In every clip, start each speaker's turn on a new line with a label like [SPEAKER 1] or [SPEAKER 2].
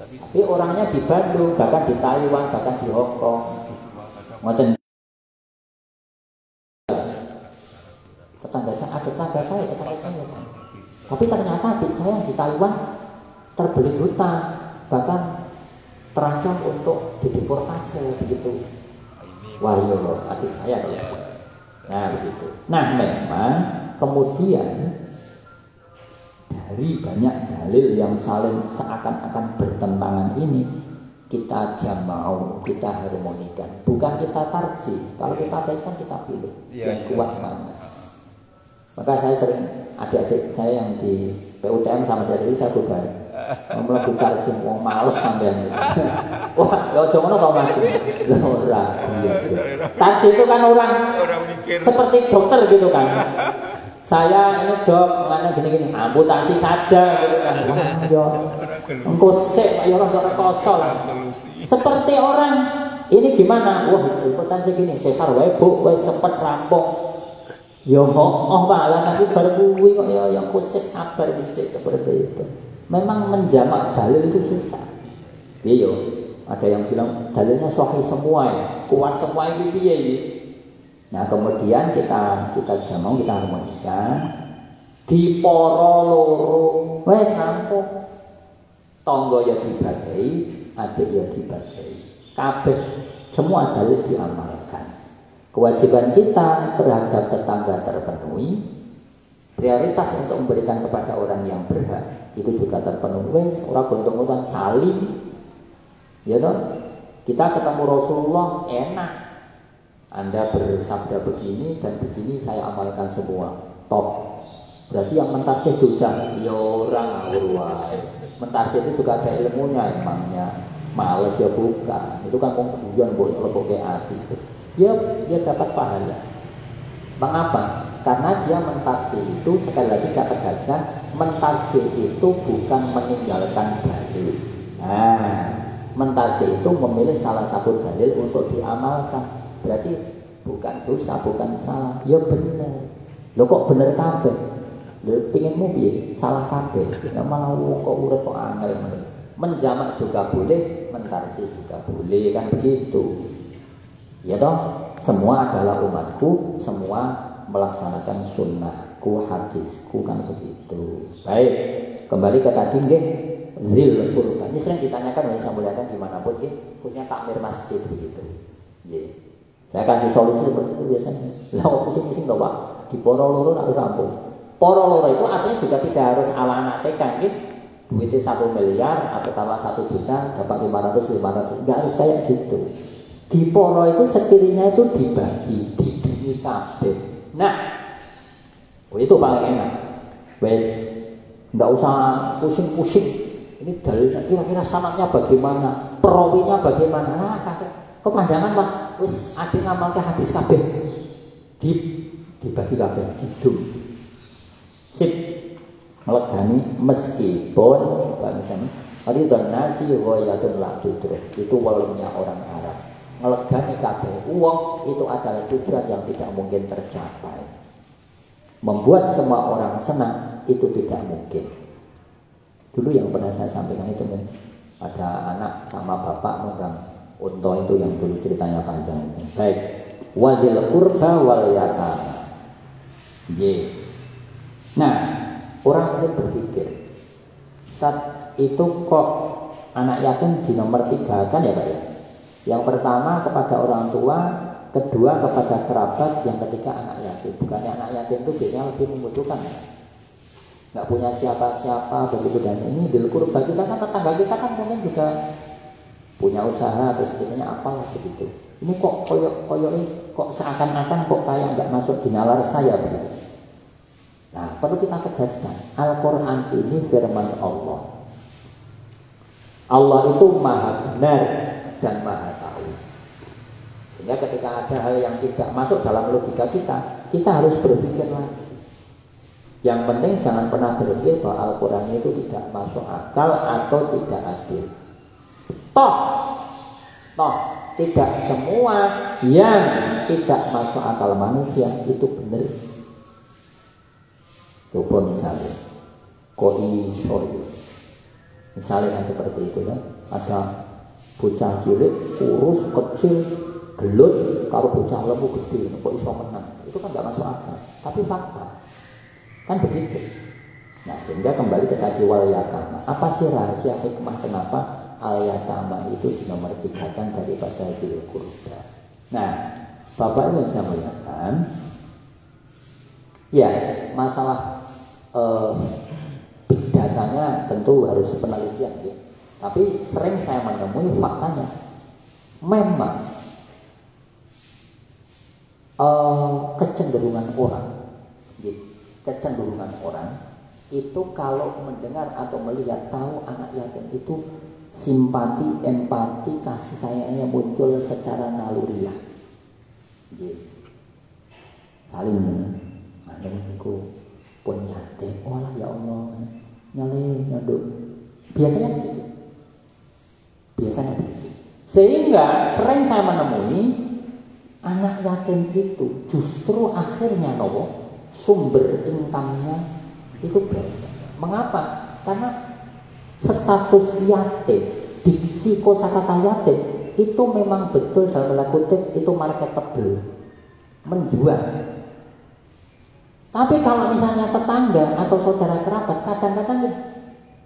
[SPEAKER 1] Tapi orangnya di Bandung, bahkan di Taiwan, bahkan di Hong Kong. Ngoten. Tetangga saya. Tapi ternyata adik saya yang di Taiwan terbelit hutang, bahkan terancam untuk dideportasi begitu. Wah, yo, adik saya ya. Nah, begitu. Nah, memang kemudian dari banyak dalil yang saling seakan-akan bertentangan ini, kita jamau, kita harmonikan. Bukan kita tarjih. Kalau kita tarjih kita pilih yang kuat mana. Maka saya sering, adik-adik saya yang di PUTM sama dari saya buka mlebu tarjih wong males sampean itu. Wah, ya aja ngono kok Mas. Lha ora. Tarjih itu kan orang seperti dokter gitu kan. Saya ini dok, mana gini-gini, amputasi saja gitu kan. Ya, engko sik ya ora rekoso lah. Seperti orang ini gimana? Wah, amputasi gini, sesar wae Bu, wis cepet rampung. Ya oh Pak, lah tapi baru kuwi kok ya yang kusik sabar dhisik seperti itu. Memang menjamak dalil itu susah. Iya, ada yang bilang dalilnya sahih semua ya, kuat semua itu piye iki? Nah, kemudian kita jamong, kita harmonikan di para loro wis rampung. Tangga ya dibagi, adik ya dibagi. Kabeh semua dalil diamalkan. Kewajiban kita terhadap tetangga terpenuhi, prioritas untuk memberikan kepada orang yang berhak itu juga terpenuhi. Orang gontok-gontok saling, ya toh. Kita ketemu Rasulullah enak. Anda bersabda begini dan begini saya amalkan semua. Top. Berarti yang mentarjih dosa, ya orang ngawur wae. Mentarjih itu juga ada ilmunya emangnya. Males ya bukan. Itu kan pengguyon boleh lebok hati. Dia dapat pahala. Mengapa? Karena dia mentarjih itu, sekali lagi saya tegaskan, mentarjih itu bukan meninggalkan dalil. Nah, mentarjih itu memilih salah satu dalil untuk diamalkan. Berarti bukan dosa, bukan salah. Ya benar. Lo kok bener kabeh? Lo pinginmu piye? Salah kabeh. Ya malah kok urip kok angel men. Menjamak juga boleh, mentarjih juga boleh, kan begitu. Ya toh, semua adalah umatku, semua melaksanakan sunnahku, hadisku, kan begitu. Baik, kembali ke tadi nggih, zil qurba. Ini sering ditanyakan oleh saya muliakan dimanapun nggih, punya takmir masjid begitu. Nggih. Saya kasih solusi seperti itu biasanya. Lah pusing-pusing to, Pak. Di para loro nak rampung. Para loro itu artinya juga tidak harus ala anak TK nggih. Duitnya 1 miliar atau tambah 1 juta dapat 500. Enggak harus kayak gitu. Di poro itu sekiranya itu dibagi, dibagi kabeh. Nah, itu paling enak. Wes, nggak usah pusing-pusing. Ini dalilnya kira-kira sanadnya bagaimana, perawinya bagaimana. Nah, kepanjangan Pak. Wes, ada ngamalke hadis kabeh. Dibagi kabeh, gitu. Sip. Melegani meskipun misalnya ridon nasi ghayatun la tudrak. Itu walinya orang Arab. Melegani kabeh uang itu adalah tujuan yang tidak mungkin tercapai. Membuat semua orang senang itu tidak mungkin. Dulu yang pernah saya sampaikan itu kan, ada anak sama bapak megang unta itu yang dulu ceritanya panjang itu. Baik, wazil qurba wal yatama. Nah, orang mungkin berpikir, saat itu kok anak yatim di nomor 3 kan ya Pak ya? Yang pertama kepada orang tua, kedua kepada kerabat, yang ketiga anak yatim. Bukannya anak yatim itu biasanya lebih membutuhkan ya? Nggak punya siapa-siapa begitu. Dan ini dil qurba kita kan, tetangga kita kan mungkin juga punya usaha atau sebagainya apalah begitu. Ini kok kok seakan-akan kok kayak nggak masuk di nalar saya begitu. Nah, perlu kita tegaskan, Al-Quran ini firman Allah. Allah itu maha benar dan maha tahu. Sehingga ketika ada hal yang tidak masuk dalam logika kita harus berpikir lagi. Yang penting jangan pernah berpikir bahwa Al-Quran itu tidak masuk akal atau tidak adil. Toh tidak semua yang tidak masuk akal manusia itu benar. Coba misalnya, kok iso Misalnya yang seperti itu kan, ada bocah cilik, kurus, kecil, gelut, kalau bocah lembu gede, kok iso menang? Itu kan nggak masuk akal. Tapi fakta, kan begitu. Nah, sehingga kembali ke tadi wal yatama. Apa sih rahasia hikmah kenapa al yatama itu dinomor-3kan daripada dzil qurba? Nah, Bapak ini bisa melihatkan, ya masalah big datanya tentu harus penelitian ya. Tapi sering saya menemui faktanya, memang kecenderungan orang itu kalau mendengar atau melihat tahu anak yatim itu simpati, empati, kasih sayangnya muncul secara naluriah. Saling menengku pun yatim, oh ya Allah, nyaduk. Biasanya begitu. Sehingga sering saya menemui anak yatim itu justru akhirnya sumber income-nya itu berapa. Mengapa? Karena status yatim, diksi kosakata yatim itu memang betul dalam tanda kutip itu marketable, menjual. Tapi kalau misalnya tetangga atau saudara kerabat, kadang-kadang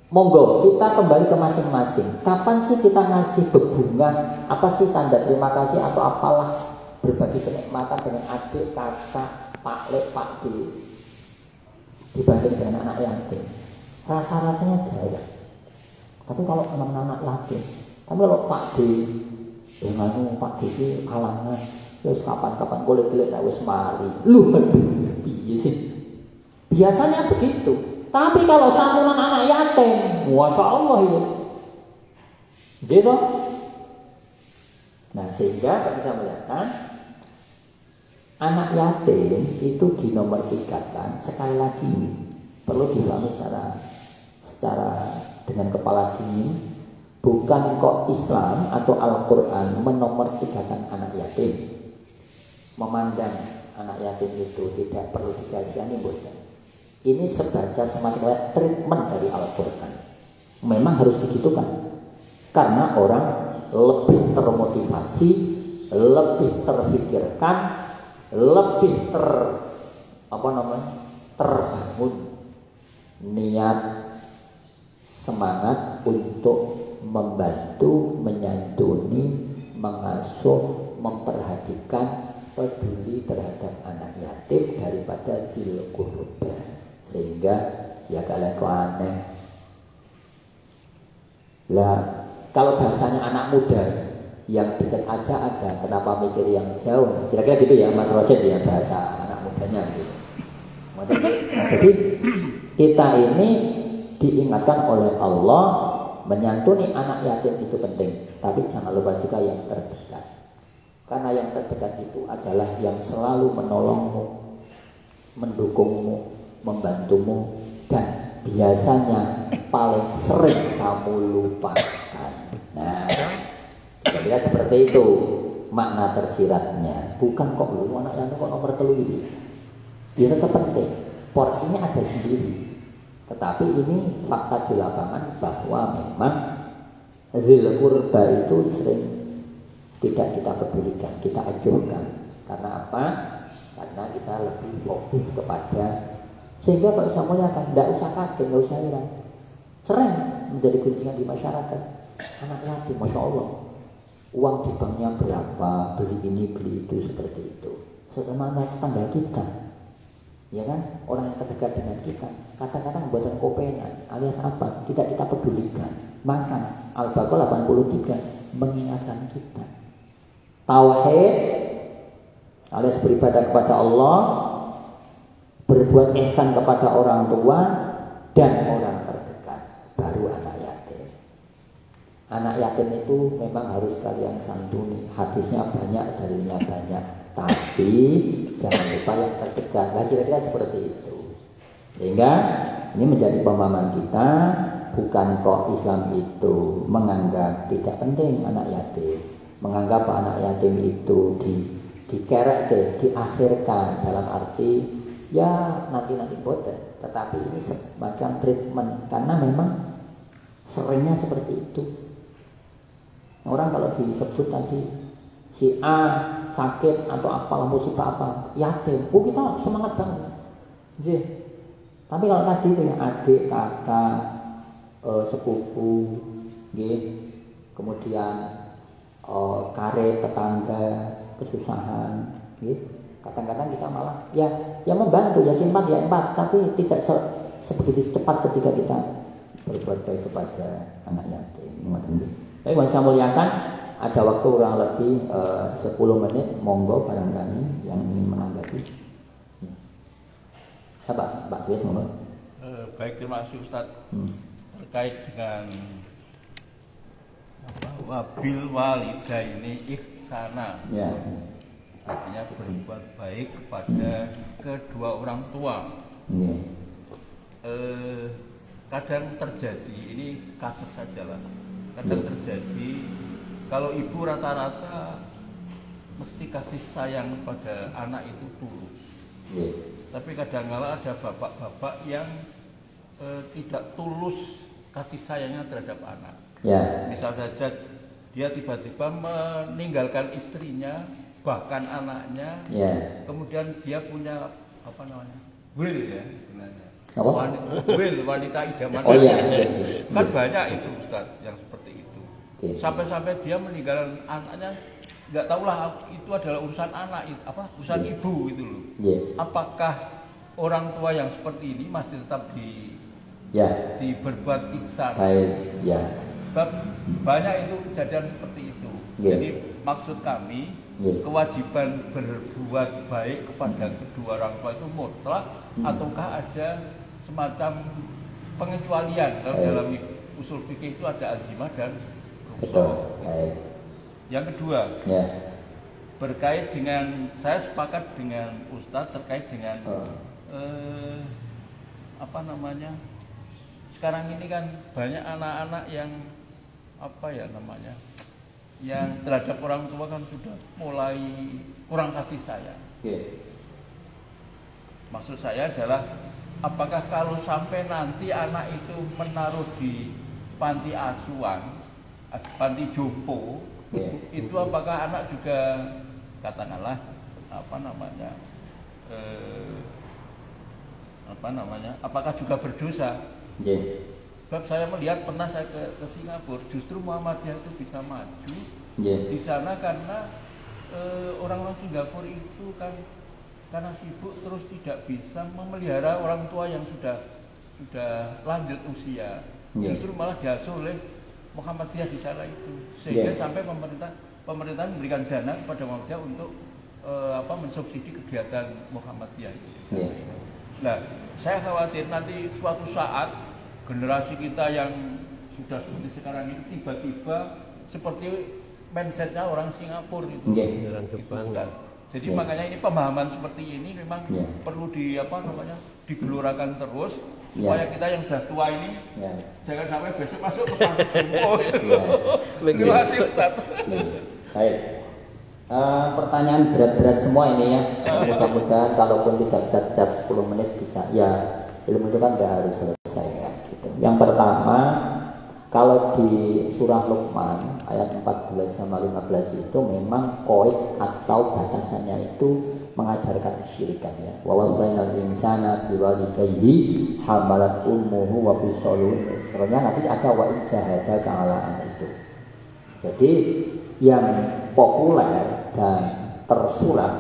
[SPEAKER 1] monggo kita kembali ke masing-masing. Kapan sih kita ngasih bebunga? Apa sih tanda terima kasih atau apalah berbagi kenikmatan dengan adik, kakak, pak lek, pak D dibanding dengan anak yatim? Rasa-rasanya jarang. Tapi kalau memang anak yatim, tapi kalau pak D dengan pak D itu kalangan, terus kapan-kapan boleh lihat wis mari. Lu piye sih? Biasanya begitu. Tapi kalau santunan anak yatim, masya Allah itu, gitu. Nah, sehingga kita bisa melihatkan anak yatim itu dinomor-3kan. Sekali lagi perlu dipahami secara dengan kepala dingin. Bukan kok Islam atau Al-Quran menomor-3kan anak yatim, memandang anak yatim itu tidak perlu dikasihani, bukan. Ini sebaca semacam treatment dari Al-Quran. Memang harus digitukan. Karena orang lebih termotivasi, lebih terfikirkan, lebih terbangun niat semangat untuk membantu, menyantuni, mengasuh, memperhatikan, peduli terhadap anak yatim daripada dzil qurba. Sehingga ya kalian kok aneh lah, kalau bahasanya anak muda yang dekat aja ada, kenapa mikir yang jauh? Kira-kira gitu ya Mas Rosyid ya, bahasa anak mudanya gitu. Jadi kita ini diingatkan oleh Allah menyantuni anak yatim itu penting, tapi jangan lupa juga yang terdekat. Karena yang terdekat itu adalah yang selalu menolongmu, mendukungmu, membantumu, dan biasanya paling sering kamu lupakan. Nah, kira-kira seperti itu makna tersiratnya. Bukan kok lu anak yang kok nomor 3 ini. Dia tetap penting, porsinya ada sendiri. Tetapi ini fakta di lapangan bahwa memang dzil qurba itu sering tidak kita pedulikan, kita acuhkan. Karena apa? Karena kita lebih fokus kepada, sehingga Pak Ustaz muliakan, tidak usah kaget, tidak usah heran. Sering menjadi gunjingan di masyarakat. Anak yatim, Masya Allah, uang di banknya berapa, beli ini, beli itu, seperti itu. Sebenarnya tetangga kita, ya kan, orang yang terdekat dengan kita, kadang-kadang buatan kopenan, alias apa, tidak kita pedulikan. Maka Al-Baqarah 83 mengingatkan kita, tauhid alias beribadah kepada Allah, berbuat ihsan kepada orang tua dan orang terdekat, baru anak yatim. Anak yatim itu memang harus kalian santuni. Hadisnya banyak, dalilnya banyak, tapi jangan lupa yang terdekat. Nah, kira-kira seperti itu. Sehingga ini menjadi pemahaman kita. Bukan kok Islam itu menganggap tidak penting anak yatim, menganggap anak yatim itu dikerek, diakhirkan dalam arti ya nanti boten. Tetapi ini semacam treatment, karena memang seringnya seperti itu. Orang kalau disebut tadi si A sakit atau apalah musibah apa, yatim, kita semangat banget. Jadi, tapi kalau tadi itu ya adik, kakak, sepupu, kemudian karib, tetangga, kesusahan, kadang-kadang kita malah ya membantu, ya simpan, ya empat, tapi tidak sebegitu cepat ketika kita berbuat baik kepada anak yatim. Baik, saya muliakan, ada waktu kurang lebih 10 menit, monggo barangkali yang ingin menanggapi. Siapa? Pak Suyes, monggo.
[SPEAKER 2] Baik, terima kasih Ustaz. Terkait dengan wabil walidaini ihsana. Ya. Artinya berbuat baik kepada kedua orang tua. Ya. Kadang terjadi, ini kasus saja lah. Kadang terjadi kalau ibu rata-rata mesti kasih sayang pada anak itu tulus. Yeah. Tapi kadang-kala ada bapak-bapak yang tidak tulus kasih sayangnya terhadap anak. Yeah. Misal saja dia tiba-tiba meninggalkan istrinya, bahkan anaknya. Yeah. Kemudian dia punya apa namanya? Will ya sebenarnya. Wanita idaman. Oh iya. Kan banyak itu Ustaz yang seperti itu. Okay. Sampai-sampai dia meninggalkan anaknya, nggak tahulah itu adalah urusan anak, urusan ibu itu loh. Apakah orang tua yang seperti ini masih tetap berbuat ihsan? Sebab banyak itu kejadian seperti itu. Jadi maksud kami kewajiban berbuat baik kepada kedua orang tua itu mutlak ataukah ada semacam pengecualian? Dalam usul fikih itu ada azimah dan rukhsah. Yang kedua, berkait dengan, saya sepakat dengan Ustadz terkait dengan sekarang ini kan banyak anak-anak yang yang terhadap orang tua kan sudah mulai kurang kasih sayang. Maksud saya adalah, apakah kalau sampai nanti anak itu menaruh di panti asuhan, panti jompo, itu apakah anak juga katakanlah apakah juga berdosa? Sebab saya melihat, pernah saya ke Singapura, justru Muhammadiyah itu bisa maju di sana karena orang-orang Singapura itu kan karena sibuk terus tidak bisa memelihara orang tua yang sudah lanjut usia. Justru malah diasuh oleh Muhammadiyah di sana itu, sehingga sampai pemerintah memberikan dana kepada Muhammadiyah untuk mensubsidi kegiatan Muhammadiyah itu. Nah, saya khawatir nanti suatu saat generasi kita yang sudah seperti sekarang ini tiba-tiba seperti mindsetnya orang Singapura itu. Jadi makanya ini pemahaman seperti ini memang perlu digelurakan terus supaya kita yang sudah tua ini jangan sampai besok masuk ke panti jompo itu. Terima kasih Ustaz.
[SPEAKER 1] Baik. Pertanyaan berat-berat semua ini ya. Mudah-mudahan kalaupun tidak bisa setiap 10 menit bisa. Ya, ilmu itu kan nggak harus selesai ya. Gitu. Yang pertama, kalau di surah Luqman ayat 14 sama 15 itu memang koid atau batasannya itu mengajarkan kesyirikan ya. Wa wasainal insana biwalidayhi hamalat ummuhu wa bisaluhu. Terusnya nanti ada wa ijahadaka ala itu. Jadi yang populer dan tersurat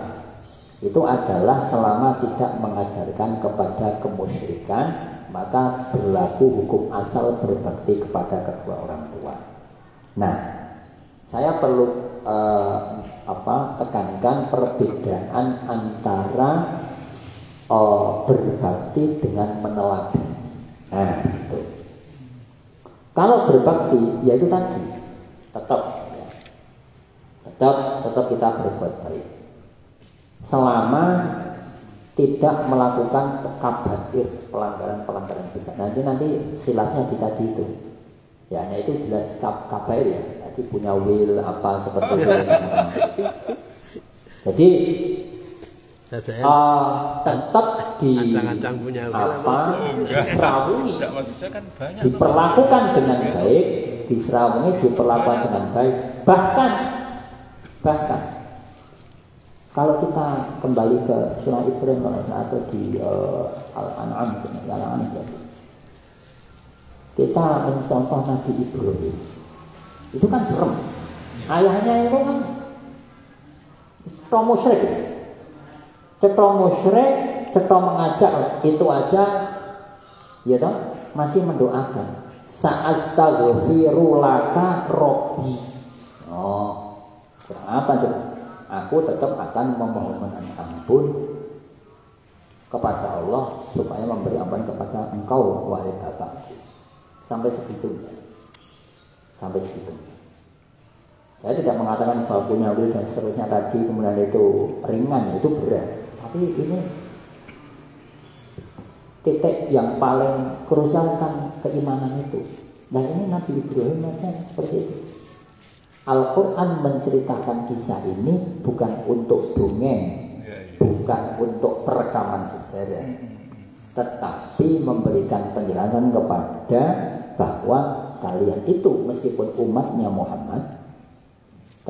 [SPEAKER 1] itu adalah selama tidak mengajarkan kepada kemusyrikan, maka berlaku hukum asal berbakti kepada kedua orang tua. Nah, saya perlu tekankan perbedaan antara berbakti dengan meneladani. Nah, itu. Kalau berbakti, yaitu tadi tetap kita berbuat baik selama tidak melakukan kabair, pelanggaran besar. Nanti khilafnya di tadi itu ya, itu jelas kabair ya, tadi punya will apa seperti itu. Jadi tetap diserawungi, diperlakukan dengan baik, diperlakukan dengan baik. Bahkan kalau kita kembali ke surah Ibrahim atau di Al-An'am, kita mencontoh Nabi Ibrahim, itu kan serem. Ayahnya itu kan cetro musyrik, cetro mengajak, itu aja ya toh masih mendoakan sa'astaghfiru laka robbi. Oh, apa tuh? Aku tetap akan memohon ampun kepada Allah supaya memberi ampun kepada engkau wahai Bapak. Sampai segitu. Saya tidak mengatakan bahwa punya wil dan seterusnya tadi kemudian itu ringan, itu berat. Tapi ini titik yang paling krusial kan keimanan itu. Dan ini Nabi Ibrahim seperti itu. Al-Quran menceritakan kisah ini bukan untuk dongeng, bukan untuk perekaman sejarah, tetapi memberikan penjelasan kepada bahwa kalian itu meskipun umatnya Muhammad,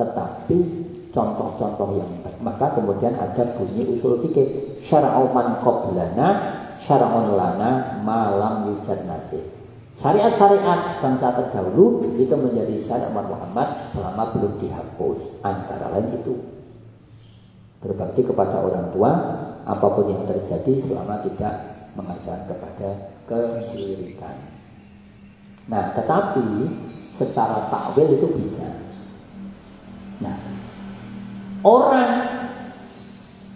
[SPEAKER 1] tetapi contoh-contoh yang baik. Maka kemudian ada bunyi usul fikih, syara'u man qablana syara'un lana ma lam yujad nasih. Syariat-syariat bangsa terdahulu itu menjadi syariat Muhammad selama belum dihapus. Antara lain itu berbakti kepada orang tua apapun yang terjadi selama tidak mengajarkan kepada kesyirikan. Nah, tetapi secara takwil itu bisa. Nah, orang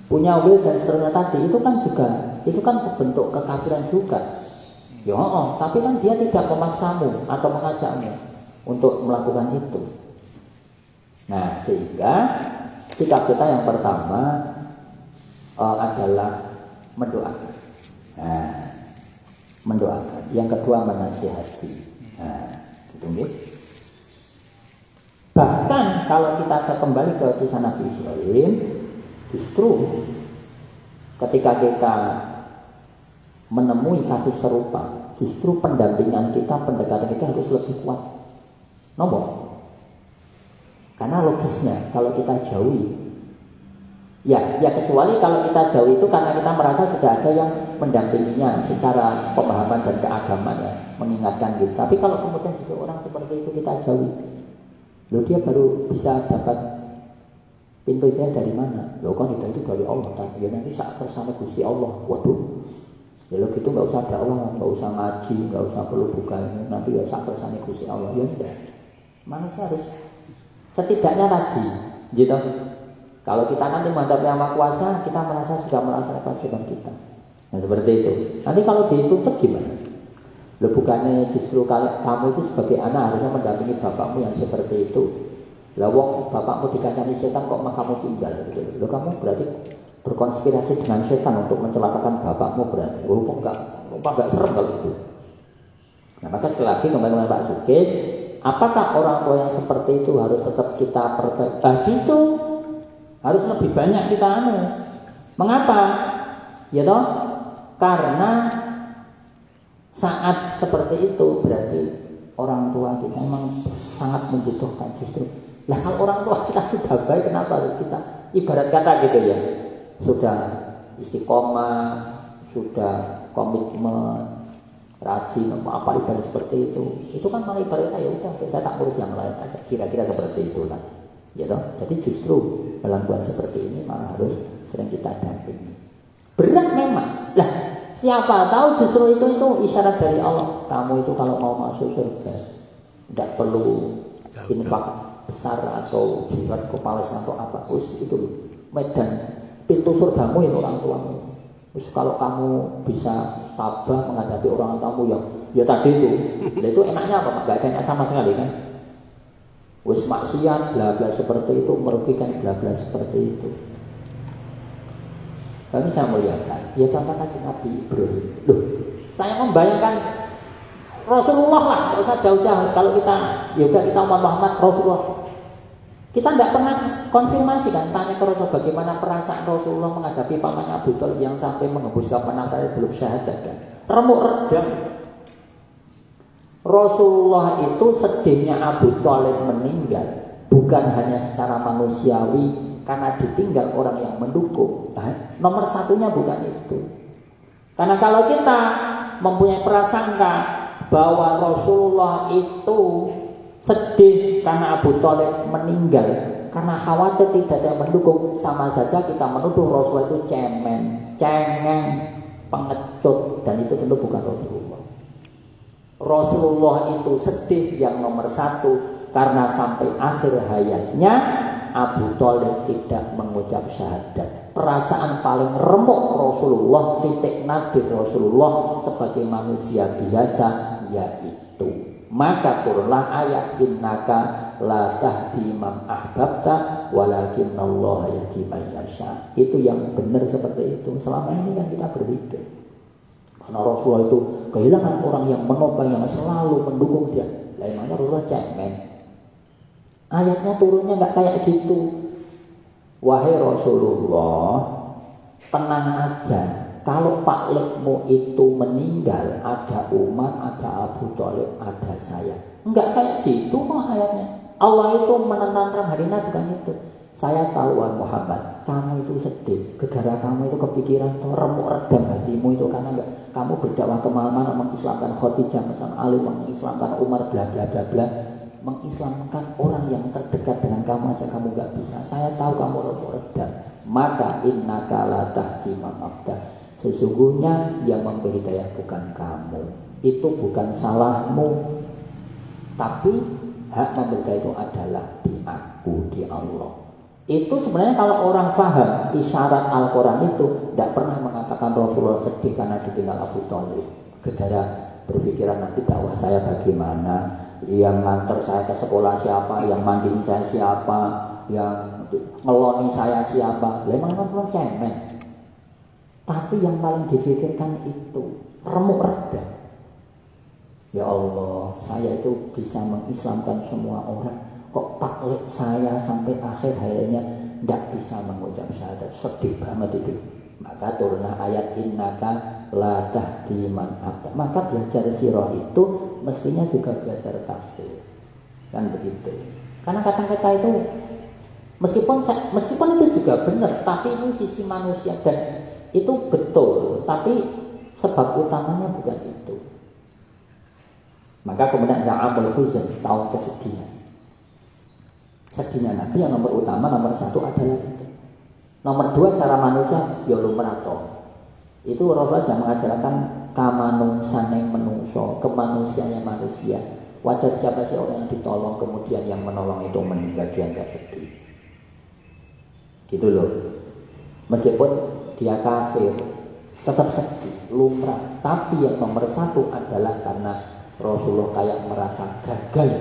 [SPEAKER 1] punya will dan seterusnya tadi itu kan bentuk kekafiran juga. Ya, tapi kan dia tidak memaksamu atau mengajakmu untuk melakukan itu. Nah, sehingga sikap kita yang pertama adalah mendoakan. Nah, mendoakan. Yang kedua menasihati. Nah, gitu nih. Bahkan kalau kita kembali ke kisah Nabi Ibrahim, justru ketika kita menemui kasus serupa, justru pendampingan kita, pendekatan kita harus lebih kuat. Nomor, karena logisnya kalau kita jauhi, ya kecuali kalau kita jauhi itu karena kita merasa sudah ada yang mendampinginya secara pemahaman dan keagamaan ya, mengingatkan gitu. Tapi kalau kemudian juga orang seperti itu kita jauhi, loh dia baru bisa dapat pintunya dari mana? Loh kan itu dari Allah, ya nanti saat bersama Gusti Allah. Waduh, ya lo gitu nggak usah dakwah, nggak usah ngaji, nggak usah perlu bukan, nanti ya saat bersama Gusti Allah. Ya udah, manusia harus setidaknya tadi, gitu. Kalau kita nanti menghadapi Yang Maha Kuasa, kita merasa sudah melaksanakan kewajiban kita. Nah seperti itu. Nanti kalau ditutup gimana? Loh bukannya justru kamu itu sebagai anak harusnya mendampingi bapakmu yang seperti itu. Lah wong bapakmu dikacani setan kok kamu tinggal gitu. Loh kamu berarti berkonspirasi dengan setan untuk mencelakakan bapakmu berarti. Oh enggak serem kalau itu. Nah maka sekali lagi kembali dengan Pak Sukis, apakah orang tua yang seperti itu harus tetap kita perbaiki? Justru harus lebih banyak kita Mengapa? Ya toh? Karena saat seperti itu berarti orang tua kita memang sangat membutuhkan justru. Lah kalau orang tua kita sudah baik, kenapa harus kita ibarat kata gitu ya, sudah istiqomah, sudah komitmen, rajin apa ibarat seperti itu kan malah ibaratnya ya udah saya tak urus yang lain aja, kira-kira seperti itulah. Ya toh? Jadi justru pelanggan seperti ini malah harus sering kita dampingi. Berat memang. Lah siapa tahu justru itu isyarat dari Allah. Kamu itu kalau mau masuk surga tidak perlu infak besar atau jihad ke Palestina atau apa. Itu medan pintu surgamu itu orang tuamu. Terus kalau kamu bisa tabah menghadapi orang tamu yang ya tadi itu enaknya apa? Enggak ada enak sama sekali kan. Wis maksiat bla bla seperti itu, merugikan bla bla seperti itu. Kami saya melihatkan, ya contoh Nabi Ibrahim. Loh, saya membayangkan Rasulullah lah, tidak usah jauh-jauh. Kalau kita, ya udah kita umat Muhammad, Rasulullah. Kita tidak pernah konfirmasi kan, tanya ke Rasul bagaimana perasaan Rasulullah menghadapi pamannya Abu Thalib yang sampai menghembuskan penafsir belum syahadat kan. Remuk redam. Rasulullah itu sedihnya Abu Thalib meninggal bukan hanya secara manusiawi karena ditinggal orang yang mendukung. Nomor satunya bukan itu. Karena kalau kita mempunyai prasangka bahwa Rasulullah itu sedih karena Abu Thalib meninggal karena khawatir tidak ada yang mendukung, sama saja kita menuduh Rasulullah itu cemen, cengeng, pengecut, dan itu tentu bukan Rasulullah. Rasulullah itu sedih yang nomor satu karena sampai akhir hayatnya Abu Thalib tidak mengucap syahadat. Perasaan paling remuk Rasulullah, titik nadir Rasulullah sebagai manusia biasa yaitu. Maka turunlah ayat innaka la tahdi man ahbabta walakinnallaha yahdi man yasha. Itu yang benar seperti itu. Selama ini kan kita berpikir karena Rasulullah itu kehilangan orang yang menopang, yang selalu mendukung dia. Lah emangnya Rasulullah cemen? Ayatnya turunnya nggak kayak gitu. Wahai Rasulullah, tenang aja. Kalau Pak Lekmu itu meninggal, ada Umar, ada Abu Thalib, ada saya. Enggak kayak gitu mah ayatnya. Allah itu menenangkan hari ini bukan itu. Saya tahu wahai Muhammad, kamu itu sedih. Gegara kamu itu kepikiran, remuk redam hatimu itu karena enggak kamu berdakwah kemana-mana mengislamkan Khadijah, Ali, mengislamkan Umar, bla bla bla bla. Mengislamkan orang yang terdekat dengan kamu aja kamu enggak bisa. Saya tahu kamu remuk redam. Maka innaka la tahdi man ahbabta. Sesungguhnya yang memberi hidayah bukan kamu, itu bukan salahmu, tapi hak memberi hidayah itu adalah di aku, di Allah. Itu sebenarnya kalau orang paham isyarat Al-Quran itu tidak pernah mengatakan Rasulullah sedih karena ditinggal Abu Thalib. Gegara berpikiran nanti dakwah saya bagaimana, yang nganter saya ke sekolah siapa, yang mandiin saya siapa, yang ngeloni saya siapa. Memang kan cemen. Tapi yang paling difikirkan itu remuk redam. Ya Allah, saya itu bisa mengislamkan semua orang. Kok Pak Lek saya sampai akhir hayatnya tidak bisa mengucap syahadat. Sedih banget itu. Maka turunlah ayat innaka la tahdi man ahbabta. Maka belajar sirah itu mestinya juga belajar tafsir. Kan begitu. Karena kata-kata itu meskipun itu juga benar, tapi ini sisi manusia dan itu betul, tapi sebab utamanya bukan itu. Maka kemudian ada Abul Huzn, tahun kesedihan. Sedihnya Nabi yang nomor utama, nomor satu adalah itu. Nomor dua secara manusia, ya lumrato. Itu Rasulullah yang mengajarkan kamanungsaneng menungso, kemanusiaannya manusia. Wajar siapa sih orang yang ditolong kemudian yang menolong itu meninggal dia enggak sedih. Gitu loh. Meskipun dia kafir, tetap sedih, lumrah. Tapi yang nomor satu adalah karena Rasulullah kayak merasa gagal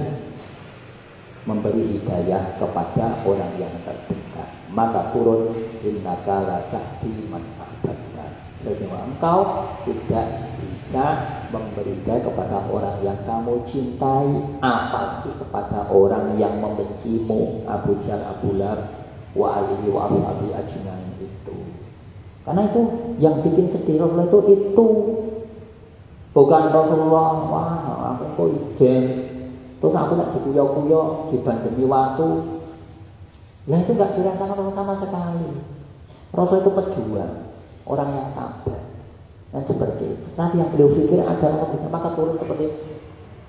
[SPEAKER 1] memberi hidayah kepada orang yang terdekat. Maka turun innaka la tahdi man ahbabta. Sesungguhnya engkau tidak bisa memberi hidayah kepada orang yang kamu cintai, apalagi kepada orang yang membencimu. Abu Jahal, Abu Lahab, wa alihi wa ashabi ajmain itu. Karena itu yang bikin sedih Rasulullah itu bukan Rasulullah, wah aku kok ijen, terus aku nak dikuyok-kuyok, dibandemi waktu. Nah itu gak dirasakan sama sekali. Rasul itu pejuang, orang yang sabar. Dan seperti itu. Nanti yang beliau pikir adalah maka turun seperti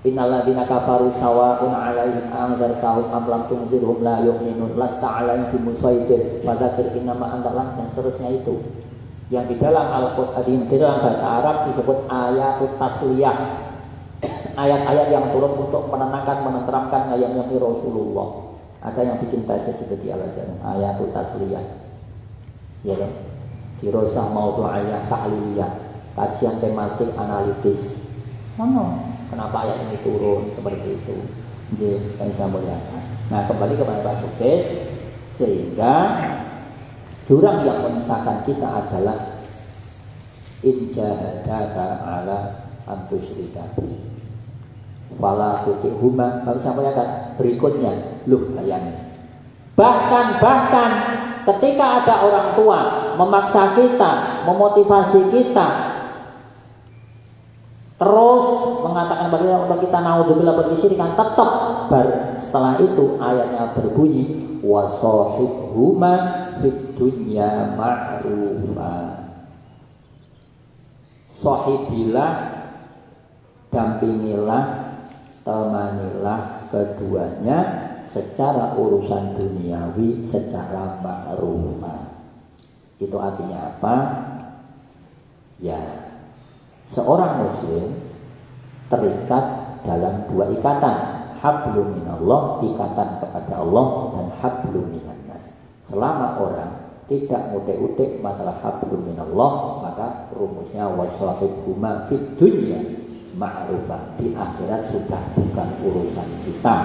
[SPEAKER 1] innalladzina kafaru sawa'un 'alaihim anzartahum am lam tunzirhum la yu'minun lasta 'alaihim bimusaitir wa dzakir innama anta dan seterusnya itu. Yang di dalam Al-Qur'an, di dalam bahasa Arab disebut ayatut tasliyah. Ayat-ayat yang turun untuk menenangkan, menenteramkan ngayam-ngayami Rasulullah. Ada yang bikin bahasa seperti Al-Azhar, ayatut tasliyah. Ya kan? Dirosah maudu ayat tahliliyah, kajian tematik analitis. Mana? Kenapa ayat ini turun seperti itu? Jadi, saya muliakan. Nah, kembali kepada Pak Sukes, sehingga jurang yang memisahkan kita adalah in jahadaka ala antusyrika bi wala tutihuma. Baru saya muliakan berikutnya, lu bayangin Bahkan ketika ada orang tua memaksa kita, memotivasi kita, terus mengatakan bahwa kita naudzubillah berkesyirikan, tetap setelah itu ayatnya berbunyi wasahibhuma fid dunya ma'rufa. Sahibilah, dampingilah, temanilah keduanya secara urusan duniawi secara ma'rufah. Itu artinya apa? Ya, seorang muslim terikat dalam dua ikatan, hablum minallah, ikatan kepada Allah, dan hablum minannas. Selama orang tidak udik-udik masalah hablum minallah, maka rumusnya wasahibhuma fid dunya ma'rufah. Di akhirat sudah bukan urusan kita,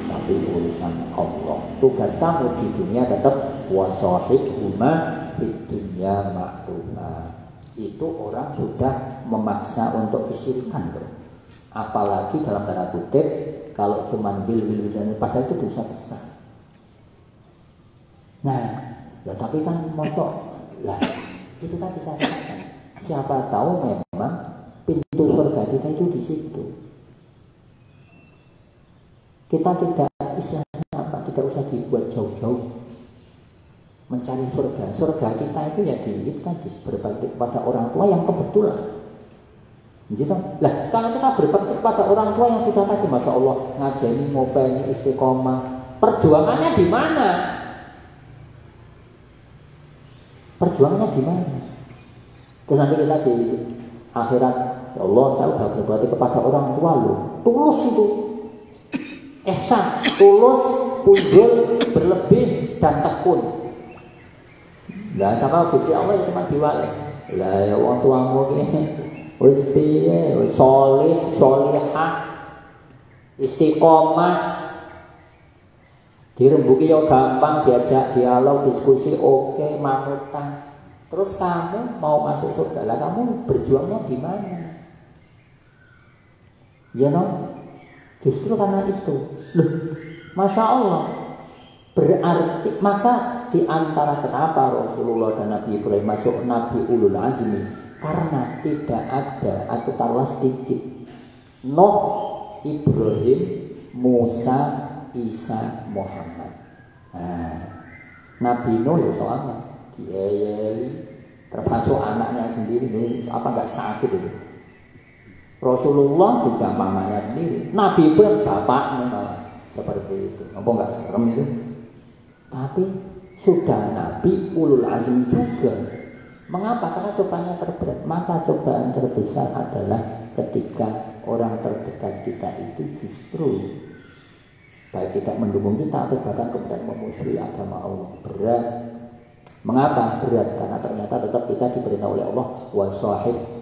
[SPEAKER 1] tapi urusan Allah. Tugas kamu di dunia tetap wasahibhuma fid dunya ma'rufah. Itu orang sudah memaksa untuk kesyirikan loh. Apalagi dalam tanda kutip kalau cuma bil dan padahal itu dosa besar. Nah, ya tapi kan mosok lah itu tadi saya katakan. Siapa tahu memang pintu surga kita itu di situ. Kita tidak istilahnya apa, tidak usah dibuat jauh-jauh mencari surga. Surga kita itu ya itu tadi berbakti kepada orang tua yang kebetulan. Gitu. Lah kalau kita berbakti kepada orang tua yang sudah tadi, masya Allah, ngajeni, ngopeni, istiqomah, perjuangannya di mana? Perjuangannya di mana? Terus nanti kita di akhirat, ya Allah, saya sudah berbakti kepada orang tua loh. Tulus itu, ihsan, tulus, pundul, berlebih dan tekun. Lah sama Gusti Allah ya cuma diwale. Lah ya wong tuamu iki wis piye, wis saleh, salihah, istiqomah. Dirembuki yo gampang, diajak dialog, diskusi oke, manutan. Terus kamu mau masuk surga, lah kamu berjuangnya di mana? Ya no? Justru karena itu. Loh, masya Allah. Berarti maka di antara kenapa Rasulullah dan Nabi Ibrahim masuk Nabi Ulul Azmi, karena tidak ada atau taruh sedikit Nuh, Ibrahim, Musa, Isa, Muhammad. Nah, Nabi Nuh ya soalnya diayeli, termasuk anaknya sendiri, apa nggak sakit itu? Rasulullah juga mamanya sendiri, Nabi pun bapaknya malah seperti itu. Apa nggak serem itu? Tapi sudah Nabi Ulul Azmi juga. Mengapa? Karena cobaannya terberat. Maka cobaan terbesar adalah ketika orang terdekat kita itu justru baik tidak mendukung kita atau bahkan kemudian memusuhi agama Allah. Berat. Mengapa berat? Karena ternyata tetap kita diperintah oleh Allah wasahib.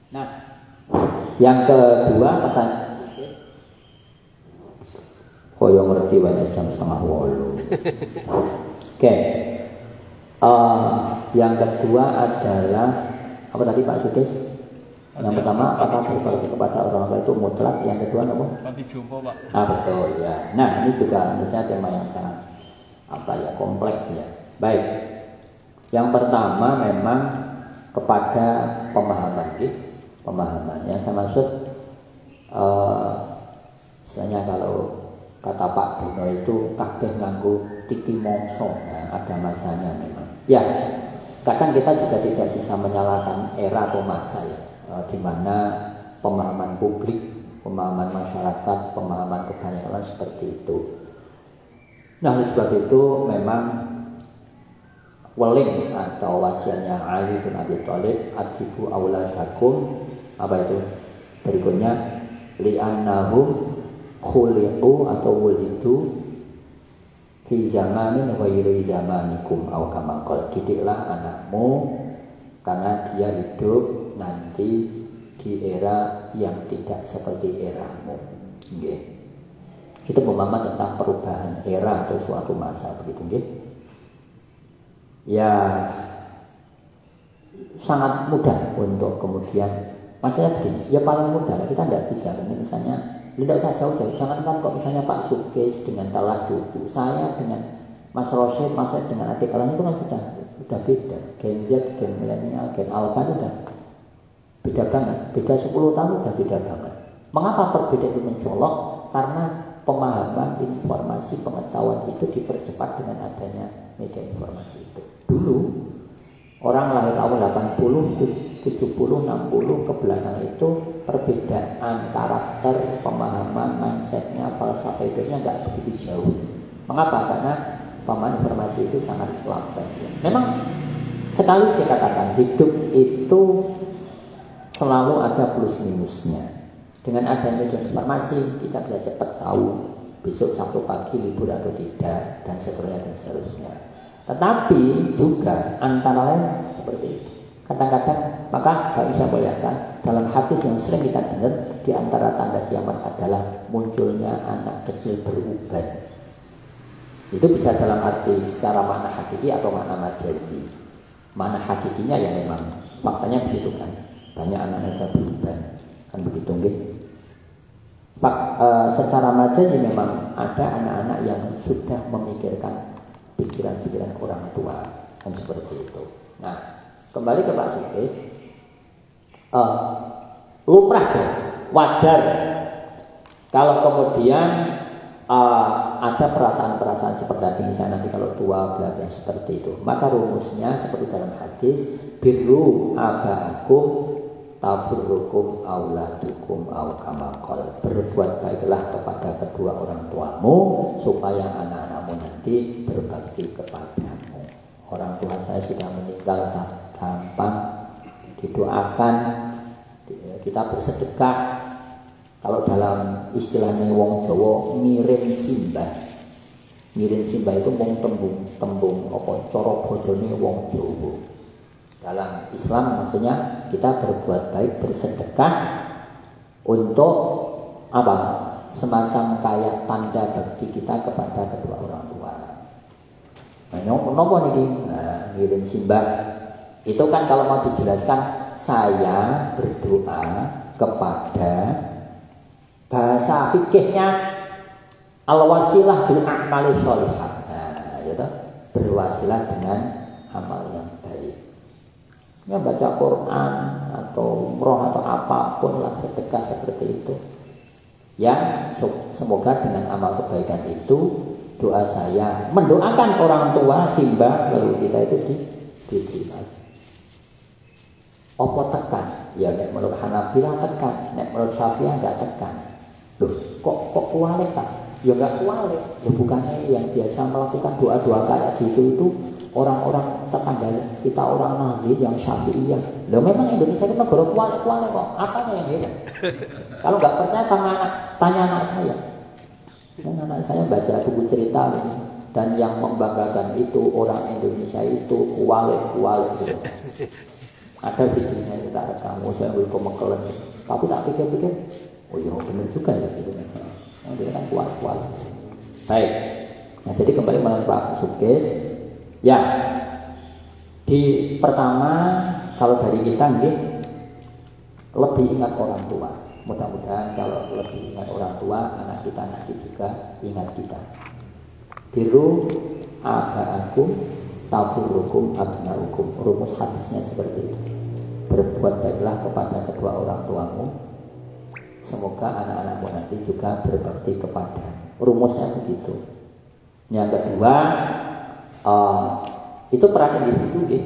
[SPEAKER 1] Nah, yang kedua pertanyaan. Koyo ngerti banyak jam 7:30. Oke. Yang kedua adalah apa tadi Pak Sudis? Yang pertama apakah berbakti kepada orang tua itu mutlak? Yang kedua apa?
[SPEAKER 2] Nanti jumpa Pak.
[SPEAKER 1] Betul ya. Nah ini juga misalnya tema yang sangat kompleks ya. Baik. Yang pertama memang kepada pemahamannya saya maksud misalnya kalau kata Pak Dono itu kabeh nganggo tiki mongso, ada masanya memang ya. Kadang kita juga tidak bisa menyalahkan era atau masa ya, di mana pemahaman publik, pemahaman masyarakat, pemahaman kebanyakan seperti itu. Nah oleh sebab itu memang weling atau wasiatnya Ali bin Abi Thalib, adibu auladakum, apa itu berikutnya, li'annahum khuliqu atau wulidu fi zamanin ghairi zamanikum aw kama qala, didiklah anakmu karena dia hidup nanti di era yang tidak seperti eramu. Nggih. Itu pemahaman tentang perubahan era atau suatu masa begitu nggih. Ya sangat mudah untuk kemudian maksudnya begini, ya paling mudah kita tidak bisa kan misalnya tidak usah jauh-jauh, jangankan kok misalnya Pak Sukes dengan Talah Cucu, saya dengan Mas Rosyid, Mas Rosyid dengan adik kalian itu kan sudah beda. Gen Z, gen milenial, gen alpha itu udah beda banget, beda 10 tahun udah beda banget. Mengapa perbedaan itu mencolok? Karena pemahaman informasi pengetahuan itu dipercepat dengan adanya media informasi itu. Dulu orang lahir awal 80, 70, 60 ke belakang itu perbedaan karakter, pemahaman, mindsetnya, falsafah hidupnya nggak begitu jauh. Mengapa? Karena pemahaman informasi itu sangat lambat. Memang sekali saya katakan hidup itu selalu ada plus minusnya. Dengan adanya media informasi kita bisa cepat tahu besok Sabtu pagi libur atau tidak dan seterusnya dan seterusnya. Tetapi juga antara lain seperti itu. Kadang-kadang maka nggak bisa bayangkan dalam hadis yang sering kita dengar di antara tanda kiamat adalah munculnya anak kecil beruban. Itu bisa dalam arti secara makna hakiki atau makna majazi. Makna hakikinya ya memang faktanya begitu kan. Banyak anak-anak beruban kan begitu nggih. Secara majazi memang ada anak-anak yang sudah memikirkan pikiran-pikiran orang tua kan seperti itu. Nah, kembali ke Pak Sukes, lumrah dong, wajar kalau kemudian ada perasaan-perasaan seperti tadi misalnya nanti kalau tua belajar seperti itu. Maka rumusnya seperti dalam hadis, birru aba'akum taburrukum auladukum au kama qol. Berbuat baiklah kepada kedua orang tuamu supaya anak-anakmu nanti berbakti kepadamu. Orang tua saya sudah meninggal, gampang didoakan, kita bersedekah. Kalau dalam istilahnya wong Jawa ngirim simbah. Ngirim simbah itu mung tembung apa cara bodone wong Jawa. Dalam Islam maksudnya kita berbuat baik, bersedekah untuk apa? Semacam kayak tanda bakti kita kepada kedua orang tua. Nah, nopo niki? Nah, ngirim simbah. Itu kan kalau mau dijelaskan, saya berdoa kepada bahasa fikihnya al-wasilah bil a'mali sholihah. Nah, gitu. Berwasilah dengan amal yang baik. Ya baca Quran atau umroh atau apapun lah, sedekah seperti itu. Ya, semoga dengan amal kebaikan itu doa saya mendoakan orang tua simbah lalu kita itu diterima. Opo tekan? Ya nek menurut Hanafilah tekan, nek menurut Syafi'iyah enggak tekan. Loh, kok kualik tak? Ya enggak kualik. Ya bukannya yang biasa melakukan doa-doa kayak gitu itu orang-orang tetangga kita orang Nahdlin yang Syafi'iyah. Loh memang Indonesia itu negara kualik-kualik kok. Apanya yang hebat? Kalau enggak percaya tanya anak saya. Dan anak saya baca buku cerita gitu. Dan yang membanggakan itu orang Indonesia itu kualik-kualik gitu. Ada videonya itu tak rekam, saya ambil pemengkelan. Tapi tak pikir-pikir, oh iya benar juga ya gitu. Nah, dia kan kuat-kuat. Baik. Nah, jadi kembali melalui Pak Sukes. Ya, di pertama kalau dari kita nih lebih ingat orang tua. Mudah-mudahan kalau lebih ingat orang tua, anak kita nanti juga ingat kita. Biru aba'akum taburrukum abnaukum. Rumus hadisnya seperti itu. Berbuat baiklah kepada kedua orang tuamu, semoga anak-anakmu nanti juga berbakti kepada. Rumusnya begitu. Yang kedua, itu peran individu deh.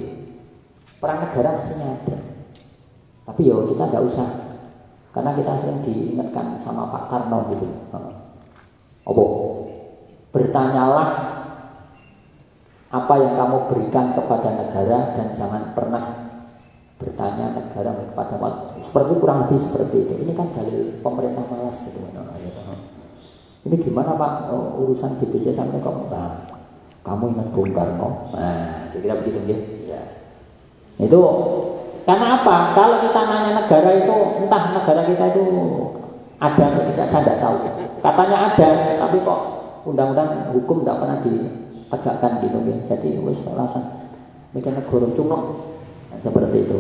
[SPEAKER 1] Peran negara mestinya ada. Tapi ya kita tidak usah, karena kita sering diingatkan sama Pak Karno gitu. Bertanyalah apa yang kamu berikan kepada negara dan jangan pernah bertanya negara kepada seperti kurang lebih seperti itu. Ini kan dalil pemerintah malas gitu. Ini gimana Pak urusan BPJS sampai kamu ingat Bung Karno? Nah, kira-kira begitu ya. Itu karena apa? Kalau kita nanya negara itu entah negara kita itu Ada atau tidak saya tidak tahu. Katanya ada, tapi kok undang-undang hukum tidak pernah ditegakkan gitu ya. Jadi wis langsung mikir negara cuma seperti itu.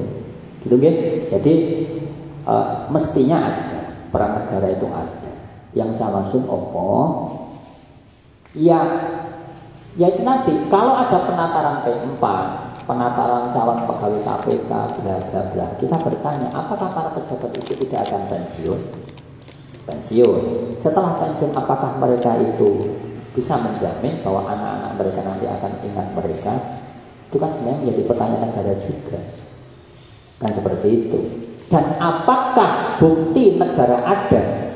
[SPEAKER 1] Gitu ya. Jadi mestinya ada, peran negara itu ada. Yang saya maksud apa? Ya itu nanti kalau ada penataran P4, penataran calon pegawai KPK, bla bla bla, kita bertanya apakah para pejabat itu tidak akan pensiun? Setelah pensiun apakah mereka itu bisa menjamin bahwa anak-anak mereka nanti akan ingat mereka? Itu kan sebenarnya menjadi pertanyaan negara juga, kan seperti itu. Dan apakah bukti negara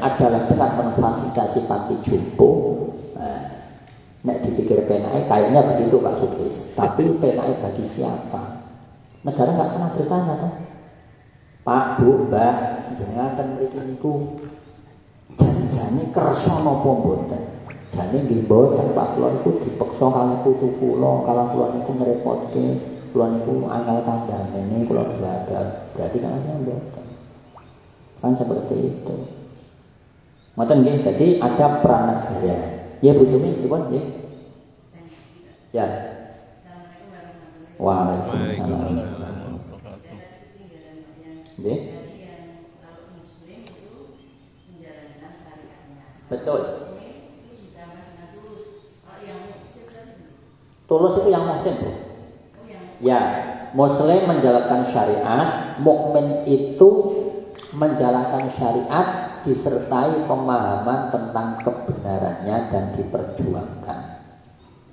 [SPEAKER 1] adalah dengan memfasilitasi panti jompo? Nek dipikir PNAI kayaknya begitu Pak Sukis. Tapi PNAI bagi siapa? Negara nggak pernah bertanya kan? Pak, Bu, Mbak, jenengan ten mriki niku janjane kersa napa mboten? Jane nggih mboten Pak, kula iku dipeksa kalih putu kula, kalau kula niku ngrepotke, kula niku angel kandhane, kula bladar. Berarti kan mboten. Kan seperti itu. Ngoten nggih, jadi ada peran negara. Ya Bu Sumi, dipun nggih. Ya. Waalaikumsalam. Nggih. Betul. Tulus itu yang muhsin, Bu. Ya, Muslim menjalankan syariat, mukmin itu menjalankan syariat disertai pemahaman tentang kebenarannya dan diperjuangkan.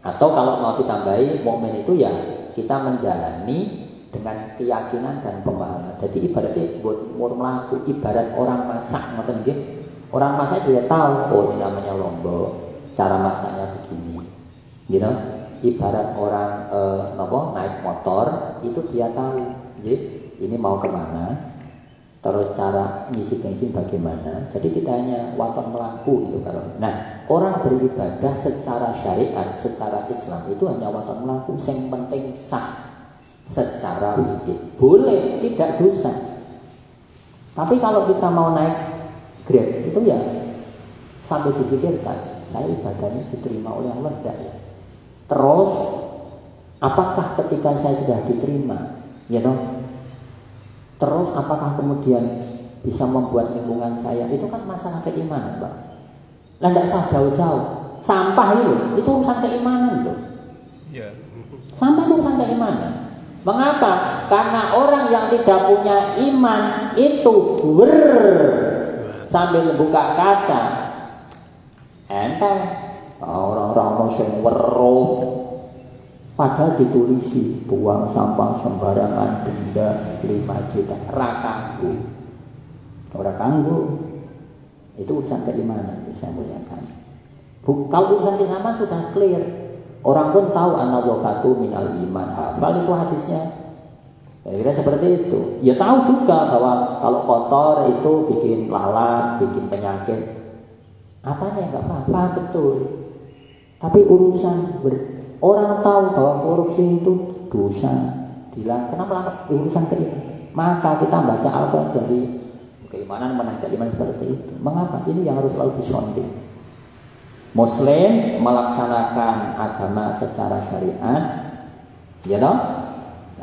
[SPEAKER 1] Atau kalau mau ditambahi, mukmin itu ya kita menjalani dengan keyakinan dan pemahaman. Jadi ibaratnya buat mlaku, ibarat orang masak, ngoten nggih. Orang masak dia tahu, oh ini namanya lombok, cara masaknya begini. Gitu. Ibarat orang naik motor, itu dia tahu, ini mau kemana. Terus cara ngisi bensin bagaimana. Jadi tidak hanya waton melaku gitu kalau. Nah, orang beribadah secara syariat, secara Islam itu hanya waton melaku. Yang penting sah secara hidup. Boleh, tidak dosa. Tapi kalau kita mau naik Grab itu ya sambil dipikirkan, saya ibadahnya diterima oleh Allah tidak ya. Terus apakah ketika saya sudah diterima, ya dong? Terus apakah kemudian bisa membuat lingkungan saya, itu kan masalah keimanan, Pak. Lah tidak usah jauh-jauh. Sampah itu urusan keimanan loh. Yeah. Sampah itu urusan keimanan. Mengapa? Karena orang yang tidak punya iman itu sambil buka kaca, enteng. Orang-orang sing weruh. Padahal ditulisi buang sampah sembarangan denda 5 juta. Ora kanggo. Itu urusan keimanan, saya muliakan. Kalau urusan keimanan sudah clear. Orang pun tahu an-nazafatu minal iman. Hafal itu hadisnya. Kira-kira seperti itu. Ya tahu juga bahwa kalau kotor itu bikin lalat, bikin penyakit. Apanya enggak apa-apa, betul. Tapi urusan orang tahu bahwa korupsi itu dosa, kenapa urusan keimanan? Maka kita baca Al-Quran dari keimanan menaik keimanan seperti itu. Mengapa? Ini yang harus selalu disonting. Muslim melaksanakan agama secara syariat, ya dong.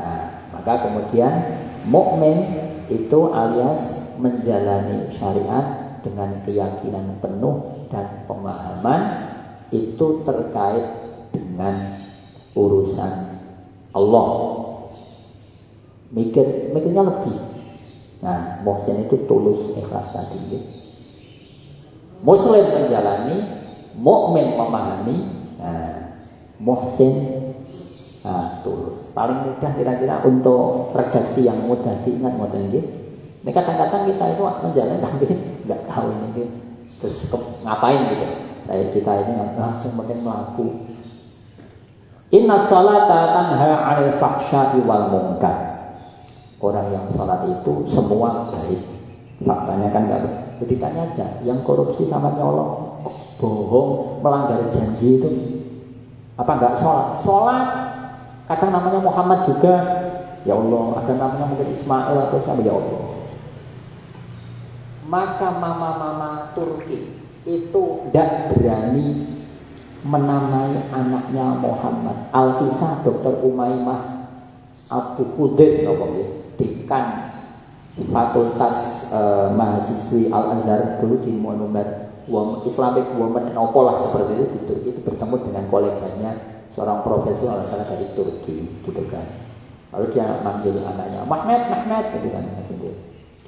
[SPEAKER 1] Nah, maka kemudian mukmin itu alias menjalani syariat dengan keyakinan penuh dan pemahaman itu terkait dengan urusan Allah. Mikirnya lebih. Nah, muhsin itu tulus ikhlas tadi. Muslim menjalani, mukmin memahami. Nah, muhsin tulus. Paling mudah kira-kira untuk redaksi yang mudah diingat modern gitu. Ini kadang-kadang kita itu menjalani tapi nggak tahu ini. Terus ngapain gitu? Kayak kita ini langsung penting melaku. Inna sholata tanha 'anil fahsya'i wal munkar. Orang yang sholat itu semua baik. Faktanya kan enggak. Ditanya aja, yang korupsi sama nyolong, bohong, melanggar janji itu apa enggak sholat? Sholat. Kadang namanya Muhammad juga. Ya Allah, ada namanya mungkin Ismail atau siapa, ya Allah. maka mama-mama Turki itu tidak berani menamai anaknya Muhammad. Al-Kisah Dr. Umaymah Abu Khudir dekan di Fakultas Mahasiswi Al-Azhar dulu di Monument Islamic Women and Opolah seperti itu di Turki, itu bertemu dengan koleganya seorang profesor asal dari Turki gitu kan. Lalu dia manggil anaknya Mehmet gitu kan,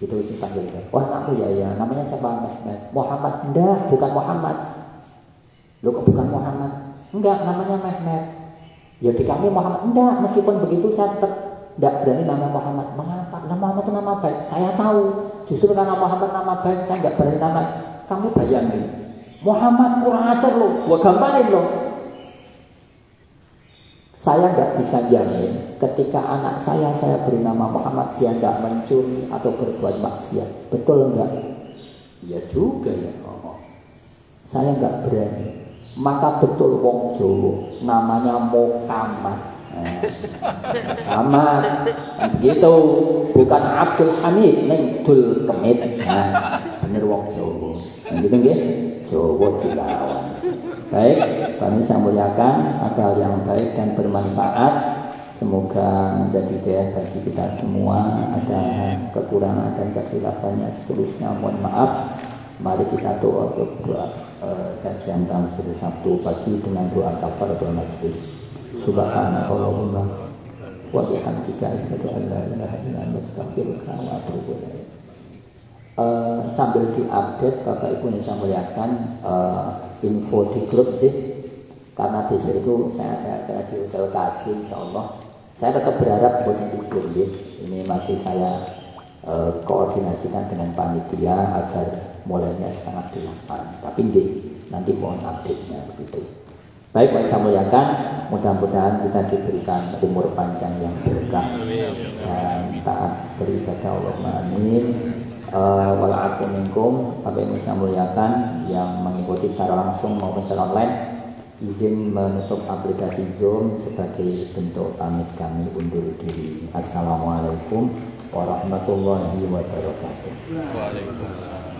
[SPEAKER 1] gitu dipanggil. Wah anakku ya namanya siapa? Mehmet. Muhammad. Enggak, bukan Muhammad. Loh kok bukan Muhammad? Enggak, namanya Mehmet. Ya di kami Muhammad. Enggak, meskipun begitu saya tetap enggak berani nama Muhammad. Mengapa? Nama Muhammad itu nama baik. Saya tahu. Justru karena Muhammad nama baik, saya enggak berani nama. Kamu bayangin, Muhammad kurang ajar loh, gua gamparin loh. Saya nggak bisa jamin ketika anak saya beri nama Muhammad dia nggak mencuri atau berbuat maksiat, betul nggak? Iya juga ya. Saya nggak berani. Maka betul wong Jawa namanya Muhammad. Muhammad, gitu, bukan Abdul Hamid, neng Dul Kemit. Bener wong Jawa. Gitu nggih, Jawa dilawan. Baik, kami saya muliakan, ada hal yang baik dan bermanfaat. Semoga menjadi daya bagi kita semua. Ada kekurangan dan kekhilafannya seterusnya mohon maaf. Mari kita doa kajian Tamsil Sabtu pagi dengan doa kafaratul majlis. Subhanallahumma wa bihamdika asyhadu an la ilaha illa anta astaghfiruka wa atubu ilaik. Sambil diupdate Bapak Ibu yang saya muliakan, info di grup sih, karena besok itu saya ada acara di Hotel Kaji, insyaallah. Saya tetap berharap buat tidur ya. Ini masih saya koordinasikan dengan panitia agar mulainya 7:30. Tapi nanti mohon update-nya begitu. Baik, saya muliakan, mudah-mudahan kita diberikan umur panjang yang berkah dan taat beribadah Allah. Amin. Walaupun Bapak Ibu saya muliakan yang mengikuti secara langsung maupun secara online, izin menutup aplikasi Zoom sebagai bentuk pamit kami undur diri. Assalamualaikum warahmatullahi wabarakatuh.
[SPEAKER 2] Waalaikumsalam.